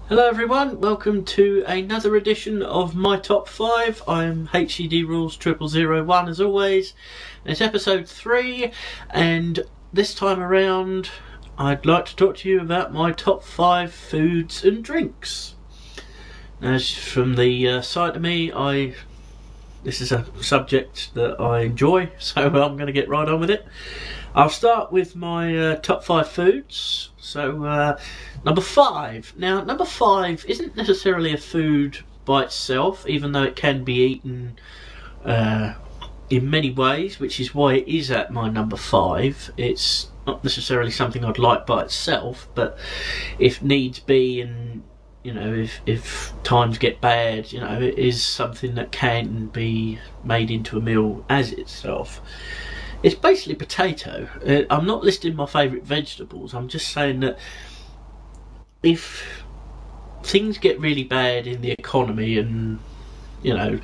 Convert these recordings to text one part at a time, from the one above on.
Hello everyone, welcome to another edition of my top 5. I'm HCD Rules 0001 as always. It's episode 3 and this time around I'd like to talk to you about my top 5 foods and drinks. As from the side of me, this is a subject that I enjoy, so I'm going to get right on with it. I'll start with my top 5 foods. So number 5. Now number 5 isn't necessarily a food by itself, even though it can be eaten in many ways, which is why it is at my number 5. It's not necessarily something I'd like by itself, but if needs be, and you know, if times get bad, you know, it is something that can be made into a meal as itself. It's basically potato. I'm not listing my favourite vegetables. I'm just saying that if things get really bad in the economy and, you know,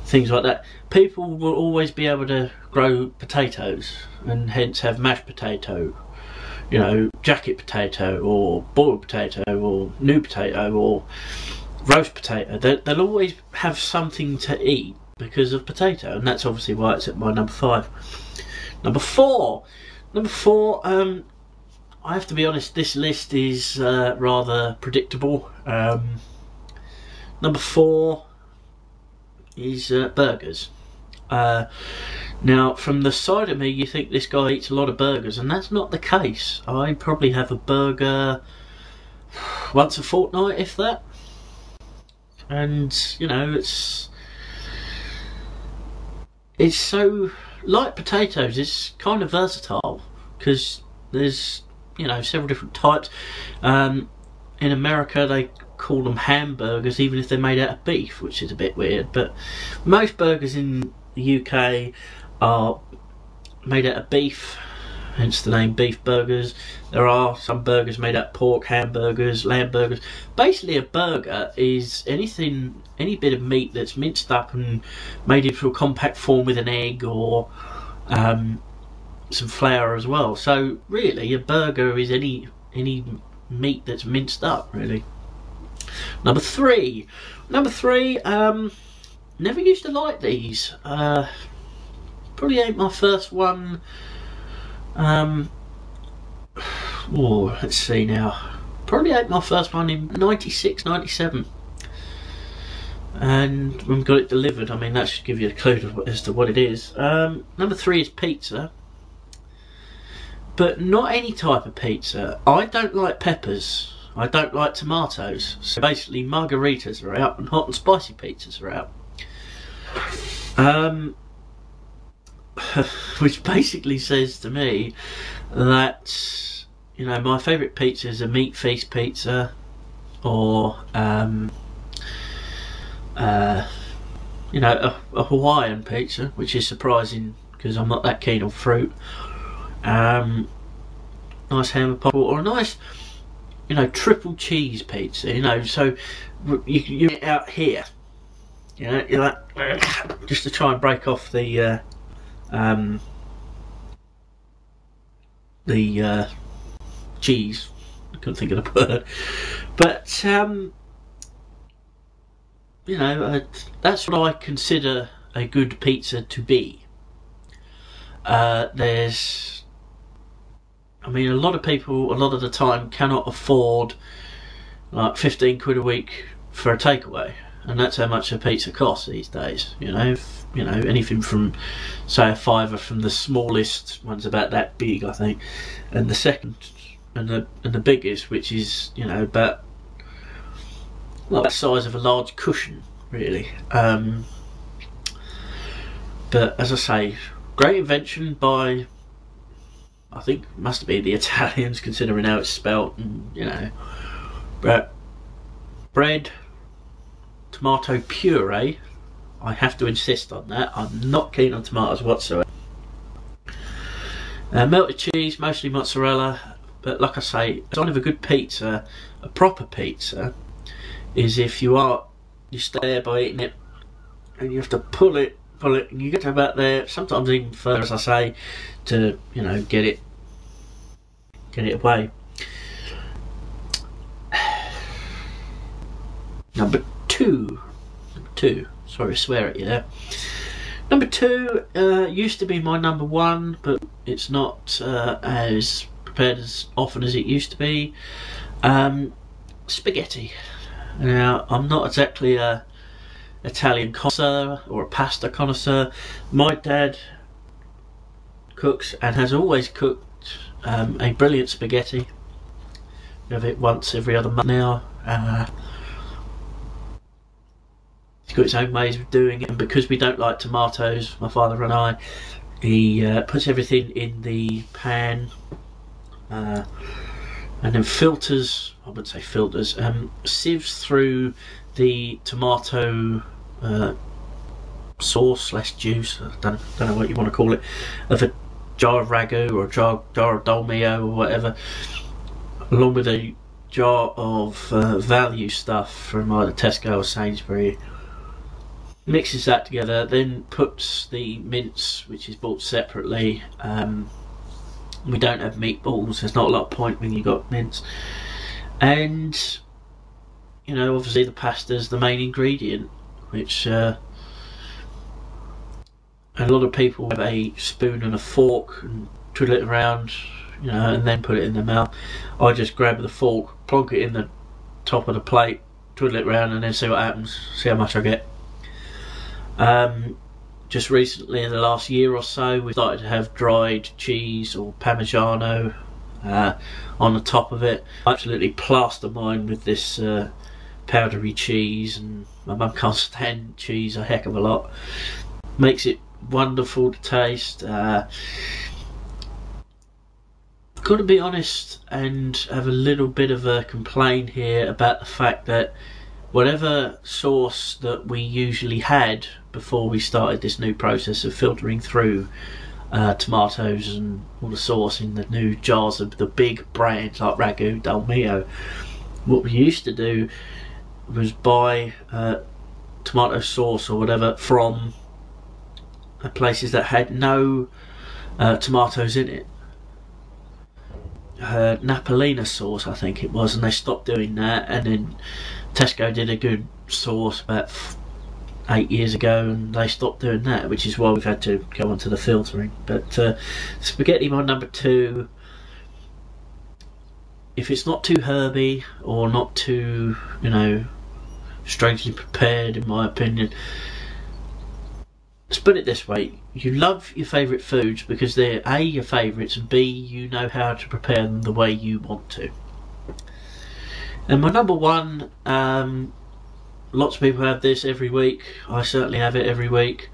things like that, people will always be able to grow potatoes and hence have mashed potato, you know, jacket potato or boiled potato or new potato or roast potato. They'll always have something to eat because of potato, and that's obviously why it's at my number 5. Number 4, I have to be honest, this list is rather predictable. Number 4 is burgers. Now from the side of me you think this guy eats a lot of burgers, and that's not the case. I probably have a burger once a fortnight, if that. And you know, it's so, like potatoes, it's kind of versatile because there's, you know, several different types. In America they call them hamburgers even if they're made out of beef, which is a bit weird, but most burgers in the UK are made out of beef, hence the name beef burgers. There are some burgers made out of pork, hamburgers, lamb burgers. Basically a burger is anything, any bit of meat that's minced up and made into a compact form with an egg or some flour as well. So really a burger is any meat that's minced up, really. Number 3, never used to like these. Probably ain't my first one. Let's see now. Probably ate my first one in 96, 97. And when we got it delivered, I mean, that should give you a clue as to what it is. Number 3 is pizza. But not any type of pizza. I don't like peppers. I don't like tomatoes. So basically margaritas are out and hot and spicy pizzas are out. Which basically says to me that, you know, my favourite pizza is a meat feast pizza, or you know, a Hawaiian pizza, which is surprising because I'm not that keen on fruit. Nice ham and pickle, or a nice, you know, triple cheese pizza. You know, so you get out here, you know, you're like just to try and break off the cheese. I couldn't think of the word, but you know, that's what I consider a good pizza to be. There's, I mean, a lot of people a lot of the time cannot afford like 15 quid a week for a takeaway, and that's how much a pizza costs these days. You know, anything from, say, a £5 from the smallest one's about that big, I think, and the second and the biggest, which is, you know, about like the size of a large cushion, really. But as I say, great invention by, I think, must be the Italians, considering how it's spelt, and you know, but bread, tomato puree. I have to insist on that. I'm not keen on tomatoes whatsoever. Melted cheese, mostly mozzarella. But like I say, a sign of a good pizza, a proper pizza, is if you stay there by eating it, and you have to pull it, and you get to about there, sometimes even further, as I say, to, you know, get it away. Number two. Sorry to swear at you there. Number two used to be my number one, but it's not as prepared as often as it used to be. Spaghetti. Now, I'm not exactly a Italian connoisseur or a pasta connoisseur. My dad cooks and has always cooked a brilliant spaghetti. We have it once every other month now. He's got his own ways of doing it, and because we don't like tomatoes, my father and I, he puts everything in the pan and then filters, I wouldn't say filters, sieves through the tomato sauce slash juice, I don't know what you want to call it, of a jar of ragu or a jar of dolmio or whatever, along with a jar of value stuff from either Tesco or Sainsbury. Mixes that together, then puts the mince, which is bought separately. We don't have meatballs, there's not a lot of point when you got mince. And, you know, obviously the pasta's the main ingredient, which a lot of people have a spoon and a fork and twiddle it around, you know, and then put it in their mouth. I just grab the fork, plonk it in the top of the plate, twiddle it around, and then see what happens, see how much I get. Just recently, in the last year or so, we started to have dried cheese or Parmigiano on the top of it. I absolutely plaster mine with this powdery cheese, and my mum can't stand cheese a heck of a lot. Makes it wonderful to taste. Got to be honest and have a little bit of a complaint here about the fact that whatever sauce that we usually had before we started this new process of filtering through tomatoes and all the sauce in the new jars of the big brands like Ragu, Dolmio, what we used to do was buy tomato sauce or whatever from places that had no tomatoes in it. Napolina sauce, I think it was, and they stopped doing that, and then Tesco did a good sauce about 8 years ago, and they stopped doing that, which is why we've had to go on to the filtering. But spaghetti, my number two. If it's not too herby or not too, you know, strangely prepared, in my opinion, let's put it this way: you love your favourite foods because they're A, your favourites, and B, you know how to prepare them the way you want to. And my number one, lots of people have this every week, I certainly have it every week,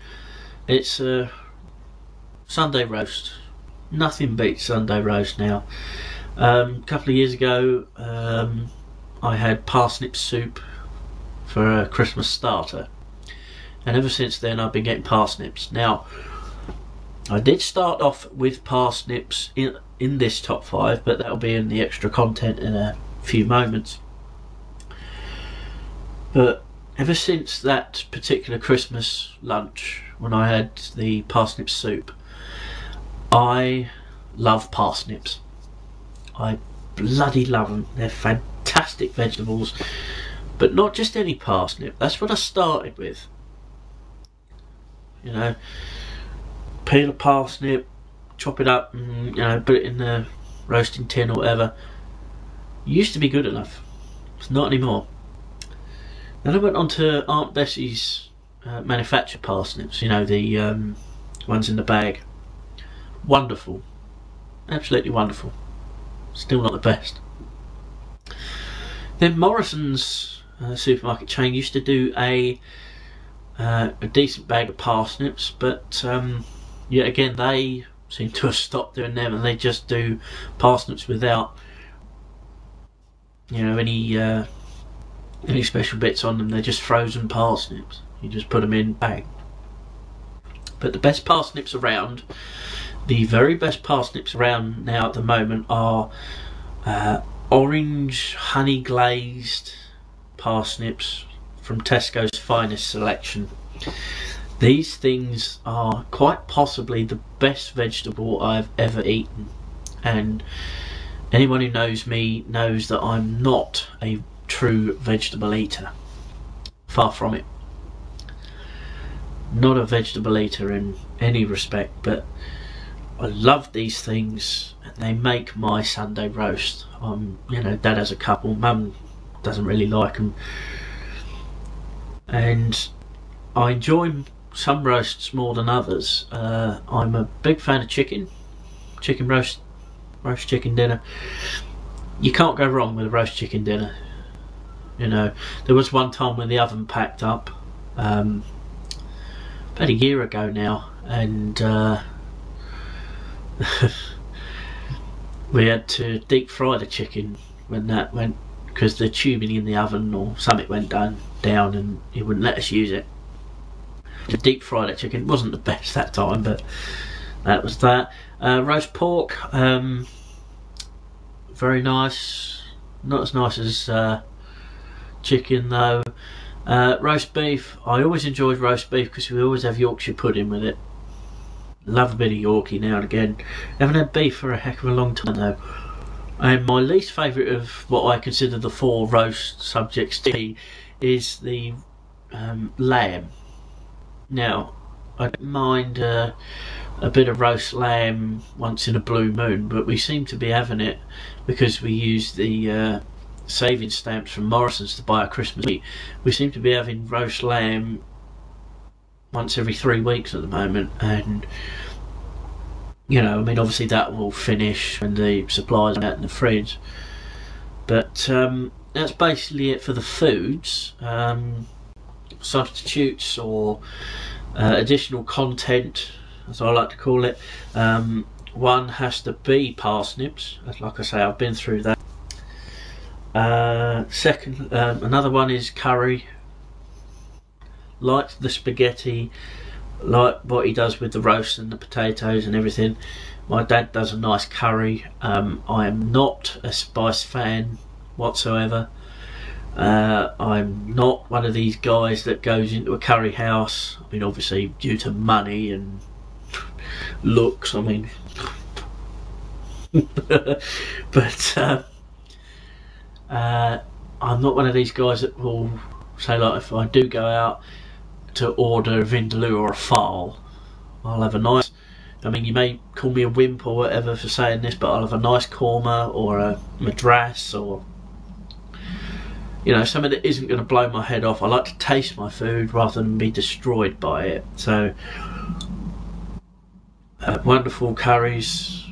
it's Sunday roast. Nothing beats Sunday roast now. A couple of years ago I had parsnip soup for a Christmas starter, and ever since then I've been getting parsnips. Now, I did start off with parsnips in this top 5, but that'll be in the extra content in a few moments. But ever since that particular Christmas lunch when I had the parsnip soup, I love parsnips. I bloody love them. They're fantastic vegetables, but not just any parsnip. That's what I started with. You know, peel a parsnip, chop it up, and, you know, put it in the roasting tin or whatever. Used to be good enough. It's not anymore. Then I went on to Aunt Bessie's manufactured parsnips. You know, the ones in the bag. Wonderful, absolutely wonderful. Still not the best. Then Morrison's supermarket chain used to do a decent bag of parsnips, but yet again they seem to have stopped doing them, and they just do parsnips without, you know, any special bits on them. They're just frozen parsnips. You just put them in bag. But the best parsnips around, the very best parsnips around now at the moment, are orange honey glazed parsnips from Tesco's Finest Selection. These things are quite possibly the best vegetable I've ever eaten, and anyone who knows me knows that I'm not a true vegetable eater. far from it. Not a vegetable eater in any respect, but I love these things, and they make my Sunday roast. You know, Dad has a couple, Mum doesn't really like them, and I enjoy some roasts more than others. I'm a big fan of chicken roast chicken dinner. You can't go wrong with a roast chicken dinner. You know, there was one time when the oven packed up, about a year ago now, and we had to deep fry the chicken when that went, because the tubing in the oven or something went down and he wouldn't let us use it. To deep fry that chicken, it wasn't the best that time, but that was that. Roast pork, very nice. Not as nice as chicken though. Roast beef, I always enjoyed roast beef because we always have Yorkshire pudding with it. Love a bit of Yorkie now and again. Haven't had beef for a heck of a long time though. And my least favourite of what I consider the 4 roast subjects to be is the lamb. Now, I don't mind a bit of roast lamb once in a blue moon, but we seem to be having it because we use the saving stamps from Morrison's to buy our Christmas meat. We seem to be having roast lamb once every 3 weeks at the moment, and you know, I mean, obviously that will finish when the supplies are out in the fridge, but that's basically it for the foods. Substitutes or additional content, as I like to call it, one has to be parsnips. Like I say, I've been through that. Second, another one is curry. Like the spaghetti, like what he does with the roast and the potatoes and everything. My dad does a nice curry. I am not a spice fan whatsoever. I'm not one of these guys that goes into a curry house. I mean, obviously due to money and looks, I mean but I'm not one of these guys that will say, like, if I do go out to order a vindaloo or a fowl, I'll have a nice, I mean, you may call me a wimp or whatever for saying this, but I'll have a nice korma or a madras, or you know, something that isn't going to blow my head off. I like to taste my food rather than be destroyed by it. So wonderful curries.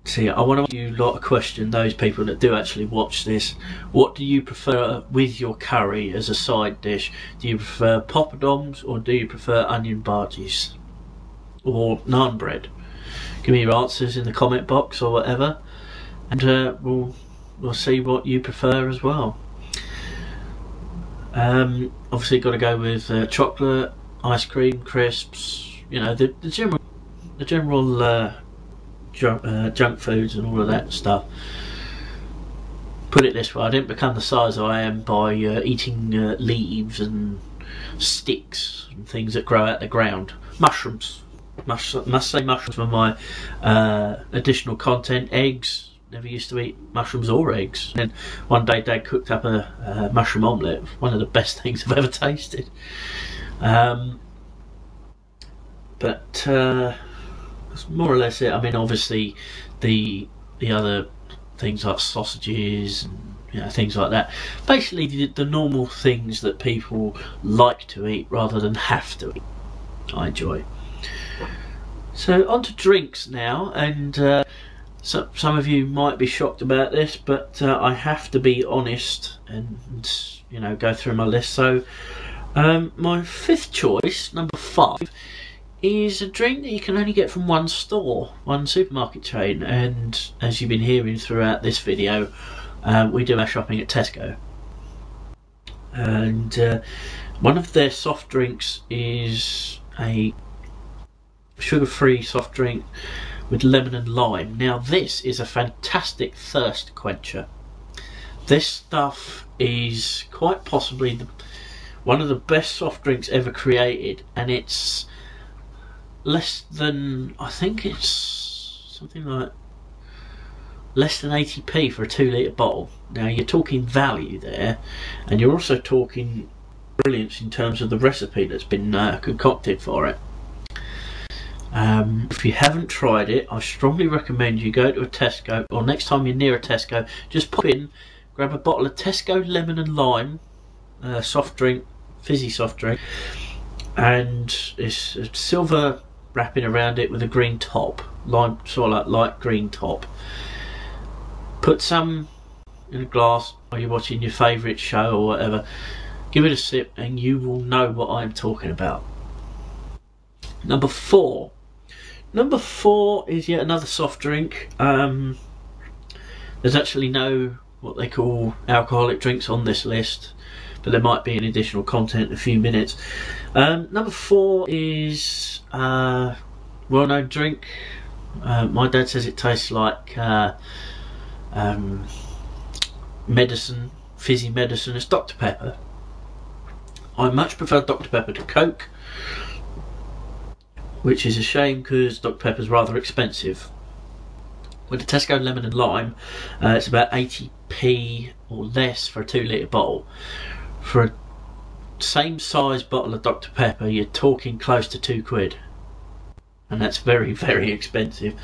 See, I want to ask you a lot of questions, those people that do actually watch this. What do you prefer with your curry as a side dish? Do you prefer poppadoms or do you prefer onion bhajis or naan bread? Give me your answers in the comment box or whatever, and we'll see what you prefer as well. Obviously got to go with chocolate, ice cream, crisps, you know, the general junk foods and all of that stuff. Put it this way, I didn't become the size I am by eating leaves and sticks and things that grow out the ground. Mushrooms, must say mushrooms were my additional content. Eggs, never used to eat mushrooms or eggs, and one day Dad cooked up a mushroom omelette, one of the best things I've ever tasted. But that's more or less it. I mean, obviously the other things like sausages and, you know, things like that, basically the normal things that people like to eat rather than have to eat, I enjoy. So on to drinks now, and so some of you might be shocked about this, but I have to be honest and you know, go through my list. So my 5th choice, number 5, is a drink that you can only get from one store, one supermarket chain, and as you've been hearing throughout this video, we do our shopping at Tesco, and one of their soft drinks is a sugar-free soft drink with lemon and lime. Now this is a fantastic thirst quencher. This stuff is quite possibly one of the best soft drinks ever created, and it's less than, I think it's something like less than 80p for a 2 litre bottle. Now you're talking value there, and you're also talking brilliance in terms of the recipe that's been concocted for it. If you haven't tried it, I strongly recommend you go to a Tesco, or next time you're near a Tesco, just pop in, grab a bottle of Tesco lemon and lime soft drink, fizzy soft drink, and it's a silver wrapping around it with a green top, lime, sort of like light green top. Put some in a glass while you're watching your favourite show or whatever. Give it a sip and you will know what I'm talking about. Number 4. Number 4 is yet another soft drink. There's actually no what they call alcoholic drinks on this list, but there might be an additional content in a few minutes. Number 4 is a well-known drink. My dad says it tastes like medicine, fizzy medicine. It's Dr. Pepper. I much prefer Dr. Pepper to Coke, which is a shame because Dr. Pepper's rather expensive. With the Tesco lemon and lime, it's about 80p or less for a 2 litre bottle. For a same size bottle of Dr. Pepper, you're talking close to £2, and that's very, very expensive.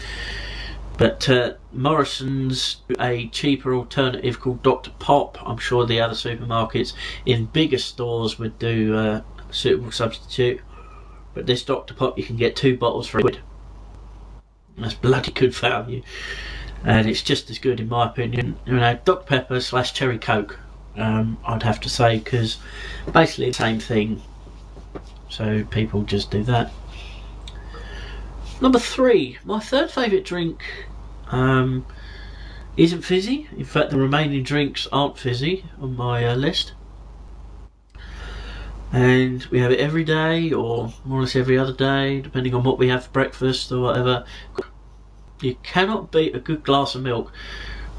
But Morrison's a cheaper alternative called Dr. Pop. I'm sure the other supermarkets in bigger stores would do a suitable substitute. But this Dr. Pop, you can get 2 bottles for £1. That's bloody good value, and it's just as good in my opinion. You know, Dr. Pepper / Cherry Coke, I'd have to say, because basically the same thing. So people just do that. Number 3, my third favourite drink isn't fizzy. In fact, the remaining drinks aren't fizzy on my list. And we have it every day, or more or less every other day, depending on what we have for breakfast or whatever. You cannot beat a good glass of milk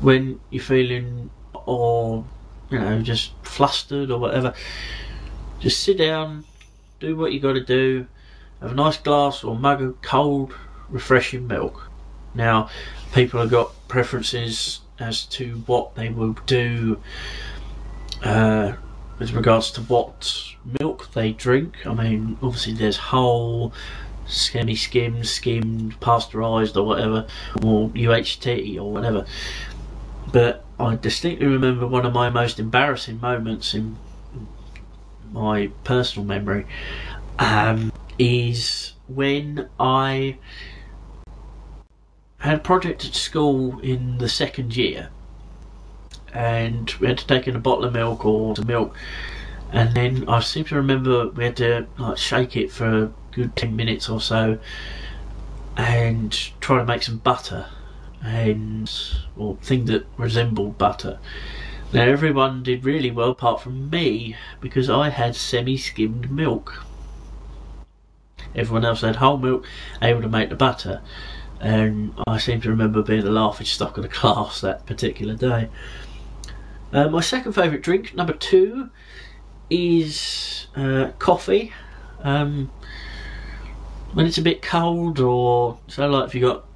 when you're feeling, or you know, just flustered or whatever. Just sit down, do what you got to do, have a nice glass or mug of cold, refreshing milk. Now, people have got preferences as to what they will do with regards to what milk they drink. I mean, obviously there's whole, semi-skimmed, skimmed, pasteurised or whatever, or UHT or whatever. But I distinctly remember one of my most embarrassing moments in my personal memory is when I had a project at school in the 2nd year, and we had to take in a bottle of milk or some milk, and then I seem to remember we had to like shake it for a good 10 minutes or so and try to make some butter, or thing that resembled butter. Now everyone did really well apart from me, because I had semi-skimmed milk. Everyone else had whole milk, able to make the butter, and I seem to remember being the laughing stock of the class that particular day. My second favourite drink, number 2, is coffee. When it's a bit cold, or so, like if you got,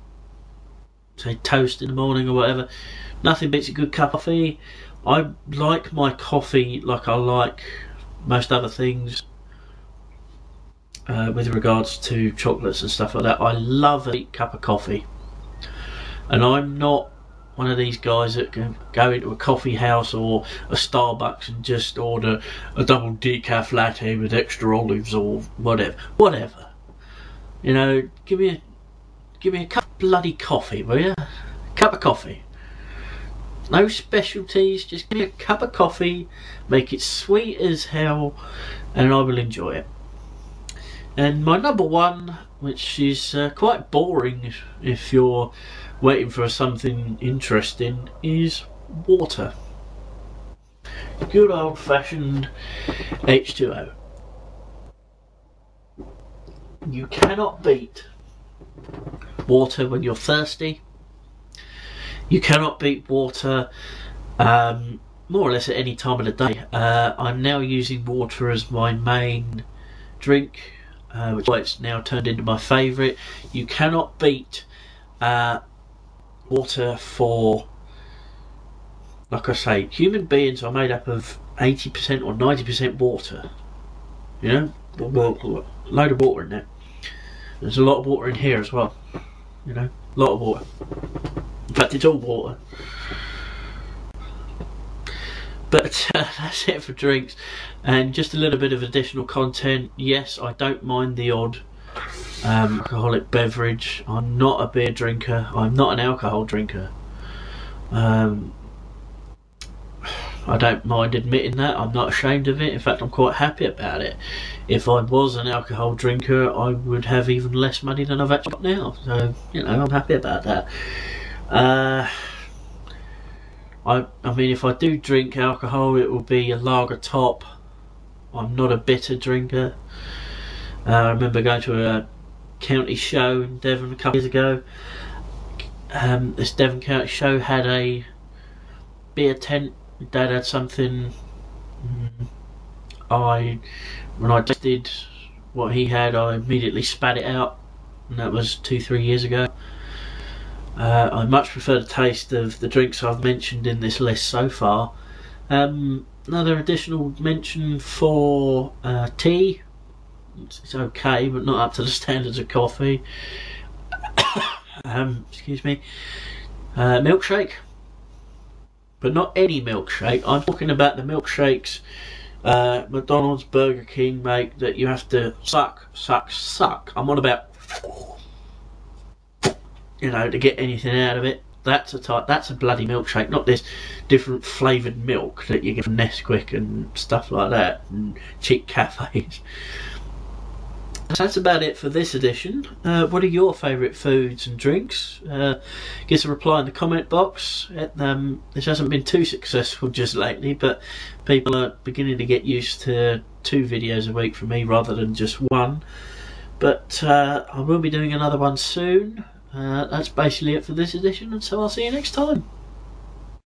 say, toast in the morning or whatever, nothing beats a good cup of coffee. I like my coffee like I like most other things with regards to chocolates and stuff like that. I love a neat cup of coffee, and I'm not one of these guys that can go into a coffee house or a Starbucks and just order a double decaf latte with extra olives or whatever. You know, give me a cup of bloody coffee, will you? Cup of coffee. No specialties, just give me a cup of coffee, make it sweet as hell, and I will enjoy it. And my number 1, which is quite boring if you're waiting for something interesting, is water. Good old fashioned H2O. You cannot beat water when you're thirsty. You cannot beat water more or less at any time of the day. I'm now using water as my main drink, which is why it's now turned into my favourite. You cannot beat water for, like I say, human beings are made up of 80% or 90% water. You know, a load of water in there. There's a lot of water in here as well. You know, a lot of water. In fact, it's all water. But that's it for drinks, and just a little bit of additional content. Yes, I don't mind the odd alcoholic beverage. I'm not a beer drinker. I'm not an alcohol drinker. I don't mind admitting that. I'm not ashamed of it. In fact, I'm quite happy about it. If I was an alcohol drinker, I would have even less money than I've actually got now. So, you know, I'm happy about that. I mean, if I do drink alcohol, it will be a lager top. I'm not a bitter drinker. I remember going to a county show in Devon a couple of years ago. This Devon county show had a beer tent. Dad had something. When I tasted what he had, I immediately spat it out, and that was 2-3 years ago. I much prefer the taste of the drinks I've mentioned in this list so far. Another additional mention for tea. It's okay, but not up to the standards of coffee. Excuse me. Milkshake, but not any milkshake. I'm talking about the milkshakes McDonald's, Burger King make, that you have to suck. I'm on about, you know, to get anything out of it. That's a bloody milkshake, not this different flavoured milk that you get from Nesquik and stuff like that, and cheap cafes. So that's about it for this edition. What are your favourite foods and drinks? Give us a reply in the comment box. This hasn't been too successful just lately, but people are beginning to get used to 2 videos a week from me rather than just 1. But I will be doing another one soon. That's basically it for this edition, and so I'll see you next time.